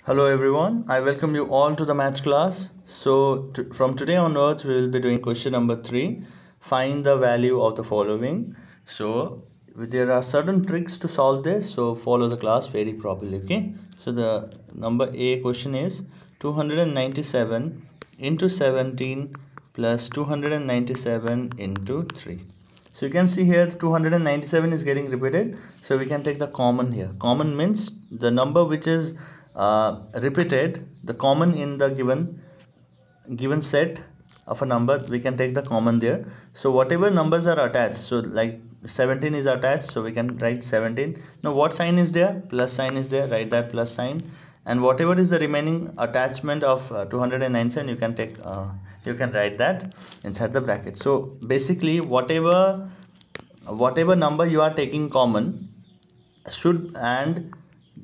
Hello everyone, I welcome you all to the maths class. From today onwards, we will be doing question number 3. Find the value of the following. There are certain tricks to solve this, so follow the class very properly, okay? So the number A question is 297 into 17 plus 297 into 3. So you can see here 297 is getting repeated, so we can take the common here. Common means the number which is repeated, the common in the given set of a number, we can take the common there. So whatever numbers are attached, so like 17 is attached, so we can write 17. Now what sign is there? Plus sign is there, write that plus sign. And whatever is the remaining attachment of 297, you can write that inside the bracket. So basically whatever number you are taking common should, and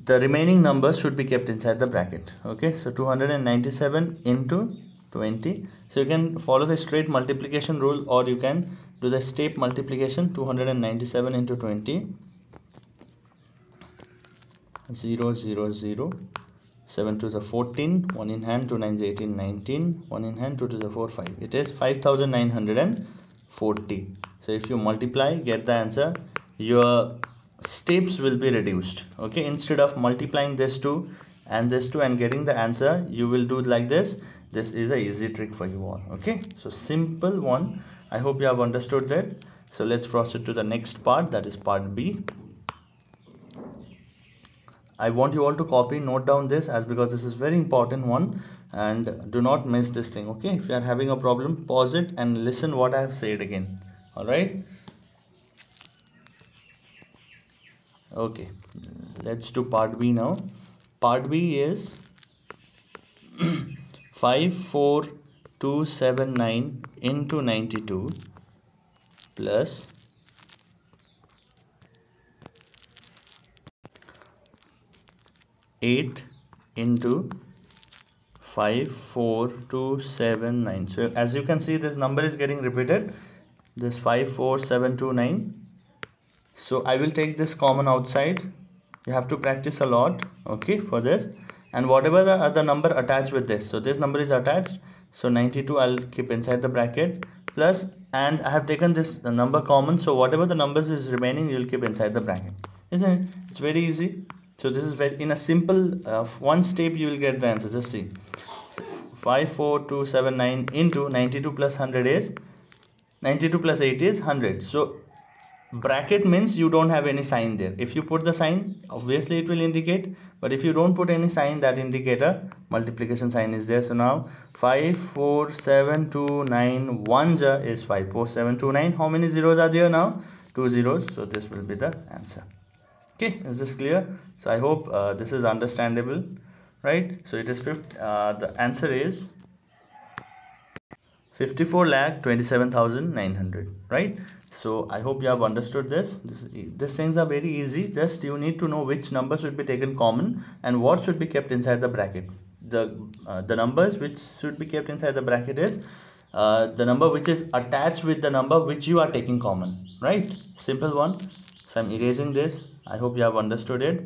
the remaining numbers should be kept inside the bracket. Okay, so 297 into 20. So you can follow the straight multiplication rule, or you can do the step multiplication. 297 into 20, 0 0 0, 7 to the 14, 1 in hand, 2 9 18 19, 1 in hand, 2 to the 4 5. It is 5940. So if you multiply, get the answer, your steps will be reduced. Okay, instead of multiplying this two and getting the answer, you will do like this. This is a easy trick for you all. Okay, so simple one. I hope you have understood that. So let's proceed to the next part, that is part B. I want you all to copy, note down this, as because this is very important one, and do not miss this thing. Okay, if you are having a problem, pause it and listen what I have said again. All right. Okay, let's do part B now. Part B is 54279 into 92 plus 8 into 54279. So as you can see, this number is getting repeated, this 54729. So I will take this common outside. You have to practice a lot, okay, for this. And whatever are the number attached with this, so this number is attached, so 92 I'll keep inside the bracket, plus, and I have taken this number common, so whatever the numbers is remaining, you'll keep inside the bracket, isn't it? It's very easy. So this is very, in a simple one step you will get the answer. Just see, 54279 into 92 plus 100 is 92 plus 8 is 100. So bracket means you don't have any sign there. If you put the sign, obviously it will indicate, but if you don't put any sign, that indicator multiplication sign is there. So now 54729 1 is 54729. How many zeros are there now? 2 zeros. So this will be the answer. Okay, is this clear? So I hope this is understandable, right? So it is the answer is 54,27,900, right? So I hope you have understood these things are very easy. Just you need to know which number should be taken common and what should be kept inside the bracket. The numbers which should be kept inside the bracket is the number which is attached with the number which you are taking common, right? Simple one. So I'm erasing this. I hope you have understood it.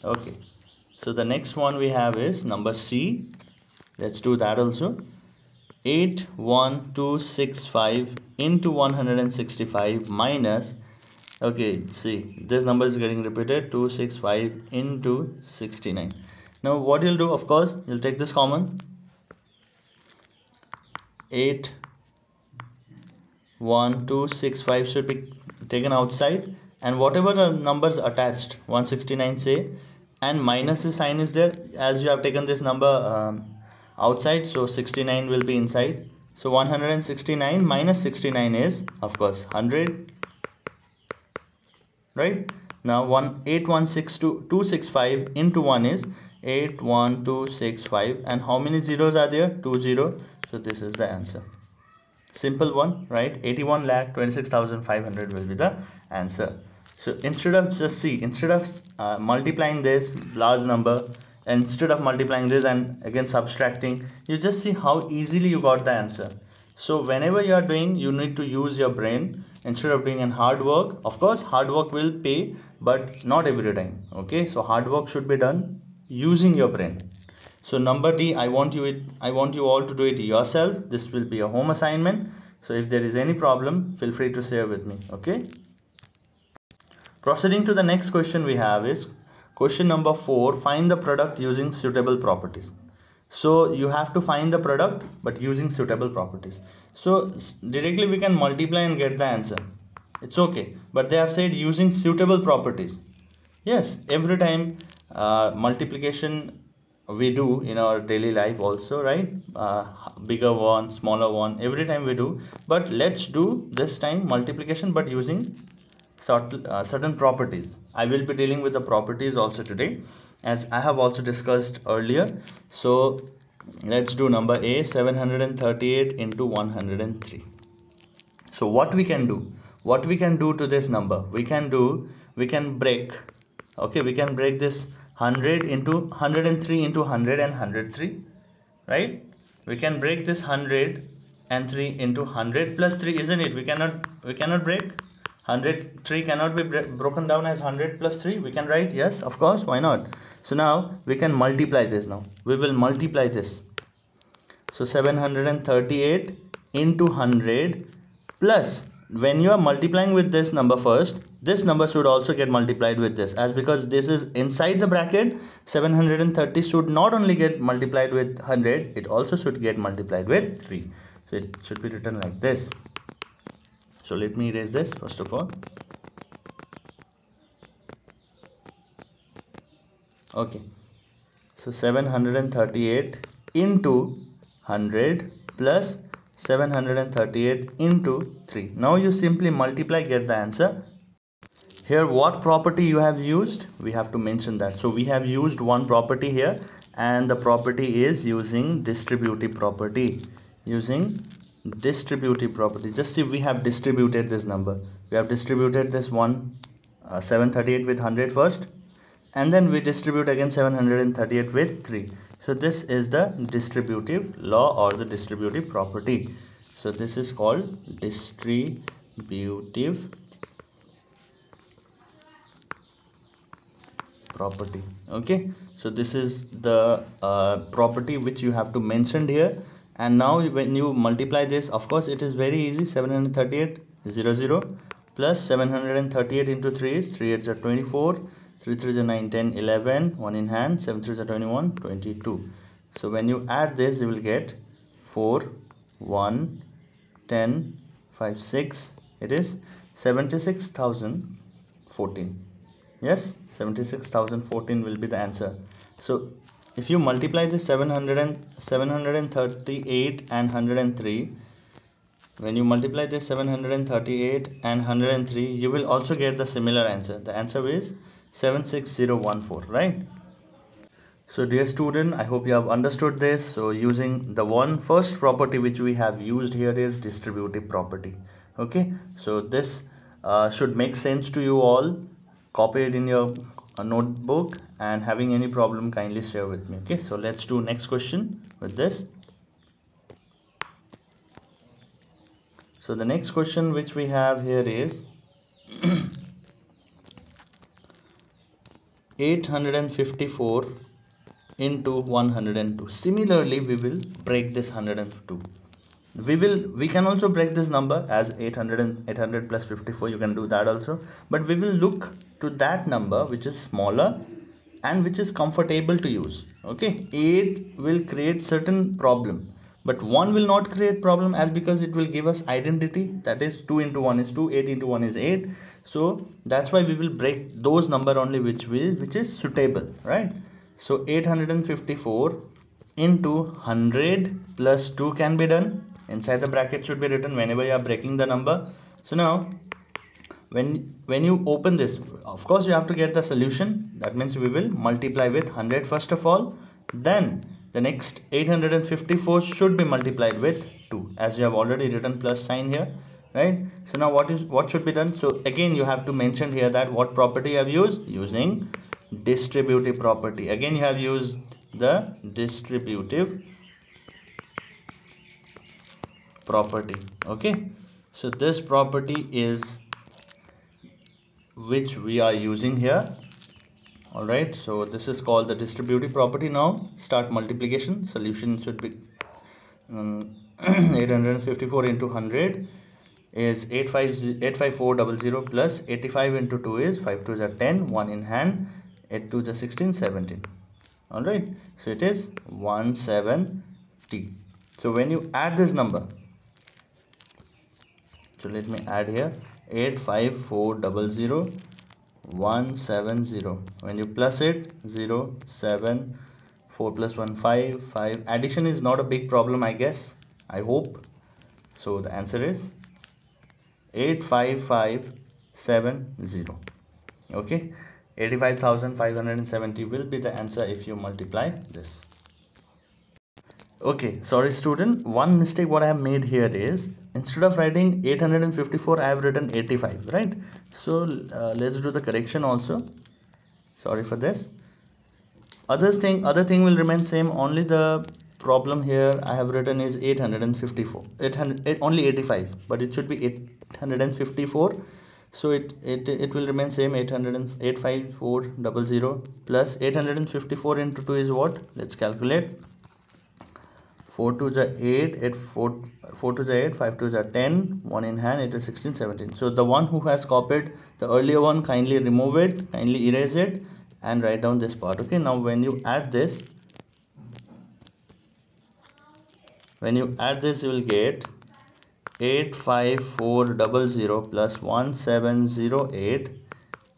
Okay, so the next one we have is number C. Let's do that also. 81265 into 165 minus, okay, see, this number is getting repeated, 265 into 69. Now what you'll do, of course, you'll take this common, 81265 should be taken outside, and whatever the numbers attached, 169 say, and minus the sign is there, as you have taken this number outside, so 69 will be inside. So 169 minus 69 is, of course, 100, right? Now 265 into 1 is 81265, and how many zeros are there? 20. So this is the answer. Simple one, right? 81,26,500 will be the answer. So instead of multiplying this large number, instead of multiplying this and again subtracting, you just see how easily you got the answer. So whenever you are doing, you need to use your brain. instead of doing an hard work. Of course hard work will pay, but not every time. Okay, so hard work should be done using your brain. So number D, I want you all to do it yourself. This will be a home assignment. So if there is any problem, feel free to share with me. Okay, proceeding to the next question we have is question number 4, find the product using suitable properties. So you have to find the product but using suitable properties. So directly we can multiply and get the answer, it's okay, but they have said using suitable properties. Yes, every time multiplication we do in our daily life also, right? Bigger one, smaller one, every time we do, but let's do this time multiplication but using certain properties. I will be dealing with the properties also today, as I have also discussed earlier. So let's do number A, 738 into 103. So what we can do to this number, we can break, okay, we can break this 100 into 103 into 100 and 103, right? We can break this 103 into 100 plus 3, isn't it? We cannot break 103, cannot be broken down as 100 plus 3. We can write, yes, of course, why not? So now we can multiply this. Now we will multiply this. So 738 into 100 plus, when you are multiplying with this number first, this number should also get multiplied with this, as because this is inside the bracket. 730 should not only get multiplied with 100, it also should get multiplied with 3. So it should be written like this. So let me erase this first of all. Okay, so 738 into 100 plus 738 into 3. Now you simply multiply, get the answer. Here what property you have used, we have to mention that. So we have used one property here, and the property is using distributive property. Using distributive property, just see, we have distributed this number. We have distributed this one 738 with 100 first, and then we distribute again 738 with 3. So this is the distributive law or the distributive property. So this is called distributive property. Okay, so this is the property which you have to mention here. And now when you multiply this, of course it is very easy. 738 00 plus 738 into 3 is 3 8s are 24, 3 3s are 9 10 11, 1 in hand, 7 3s are 21 22. So when you add this, you will get 4 1 10 5 6, it is 76,014. Yes, 76,014 will be the answer. So if you multiply this 738 and 103, when you multiply this 738 and 103, you will also get the similar answer. The answer is 76014, right? So dear student, I hope you have understood this. So using the first property which we have used here is distributive property. Okay, so this should make sense to you all. Copy it in your notebook, and having any problem, kindly share with me. Okay, so let's do next question with this. So the next question which we have here is 854 into 102. Similarly, we will break this 102. We can also break this number as 800 and 800 plus 54. You can do that also, but we will look to that number which is smaller and which is comfortable to use. Okay, 8 will create certain problem, but 1 will not create problem, as because it will give us identity, that is 2 into 1 is 2, 8 into 1 is 8. So that's why we will break those number only which is suitable, right? So 854 into 100 plus 2 can be done. Inside the bracket should be written whenever you are breaking the number. So now when you open this, of course you have to get the solution. That means we will multiply with 100 first of all, then the next 854 should be multiplied with 2, as you have already written plus sign here, right? So now what should be done? So again you have to mention here that what property you have used. Using distributive property. Again you have used the distributive property. Okay, So this property is which we are using here. All right, so this is called the distributive property. Now start multiplication. Solution should be 854 into 100 is 85400 plus 85 into 2 is 5 2s are 10, 1 in hand, 8 2s are 16, 17. All right, so it is 17t. So when you add this number, so let me add here 85400 170. When you plus it, 0 7 4 plus 1 5 5. Addition is not a big problem, I guess, I hope. So the answer is 85570. Okay, 85,570 will be the answer if you multiply this. Okay, sorry student, one mistake what I have made here is instead of writing 854 I have written 85, right? So let's do the correction also. Sorry for this. Other thing will remain same, only the problem here I have written is 854, only 85, but it should be 854. So it will remain same, 85400 plus 854 into 2 is what? Let's calculate. 4 2s are 8, 4 2s are 8, 5 2s are 10, 1 in hand, it is 16, 17. So the one who has copied the earlier one, kindly remove it, kindly erase it and write down this part. Okay, now when you add this, you will get 85400 plus 1708.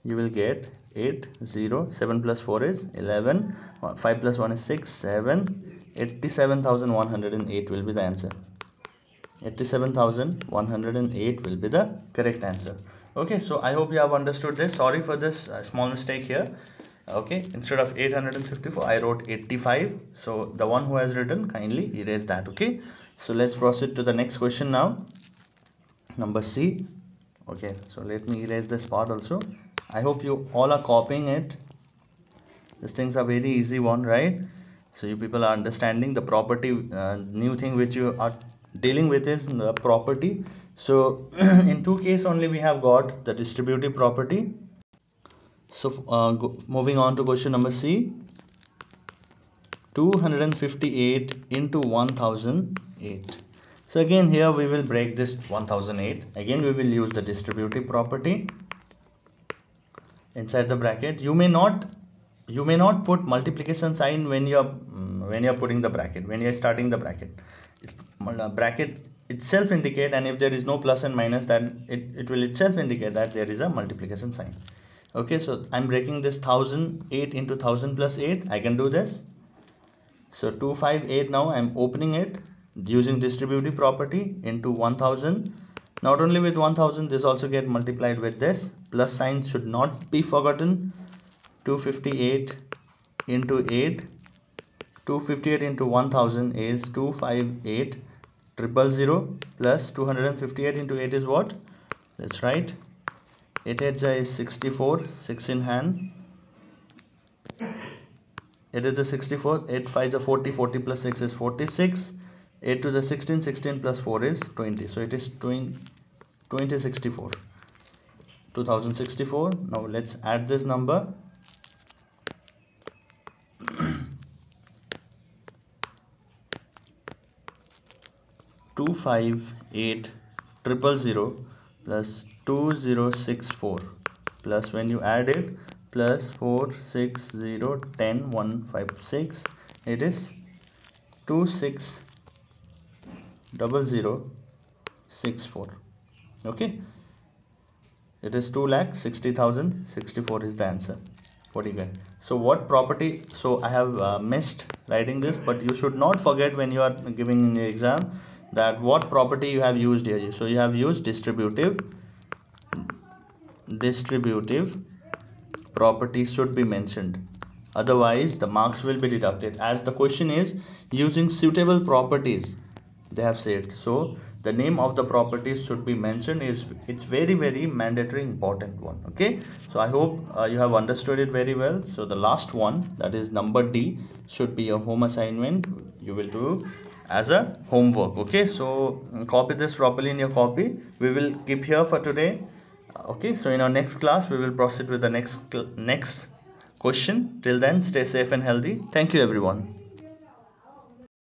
You will get 80. 7 plus 4 is 11, 5 plus 1 is 6, 7. 87,108 will be the answer. 87,108 will be the correct answer. Okay, so I hope you have understood this. Sorry for this small mistake here. Okay, instead of 854 I wrote 85. So the one who has written, kindly erase that. Okay, so let's proceed to the next question now, number C. Okay, so let me erase this part also. I hope you all are copying it. These things are very easy one, right? So you people are understanding the property. New thing which you are dealing with is the property. So in two cases only we have got the distributive property. So moving on to question number C. 258 into 1008. So again here we will break this 1008. Again we will use the distributive property. Inside the bracket, you may not put multiplication sign when you are putting the bracket, when you are starting the bracket. Bracket itself indicate, and if there is no plus and minus, then it will itself indicate that there is a multiplication sign. Okay, so I'm breaking this 1008 into 1000 plus 8. I can do this. So 258, now I'm opening it using distributive property into 1000. Not only with 1000, this also get multiplied with this. Plus sign should not be forgotten. 258 into 8. 258 into 1000 is 258,000 plus 258 into 8 is what? Let's write. 8 8 is 64, 6 in hand. It is the 64. 8 5 is 40, 40 plus 6 is 46. 8 to the 16, 16 plus 4 is 20. So it is 2064. 2064. Now let's add this number. 258,000 plus 2064 plus, when you add it, plus 4 6 0 10 156, it is 260064. okay, it is 2,60,064 is the answer. What do you get? So what property? So I have missed writing this, but you should not forget when you are giving in the exam that what property you have used here. So you have used distributive property should be mentioned, otherwise the marks will be deducted, as the question is using suitable properties, they have said. So the name of the properties should be mentioned. It's very mandatory, important one. Okay, so I hope you have understood it very well. So the last one, that is number D, should be a home assignment. You will do as a homework. Okay, so copy this properly in your copy. We will keep here for today. Okay, so in our next class we will proceed with the next question. Till then, stay safe and healthy. Thank you everyone.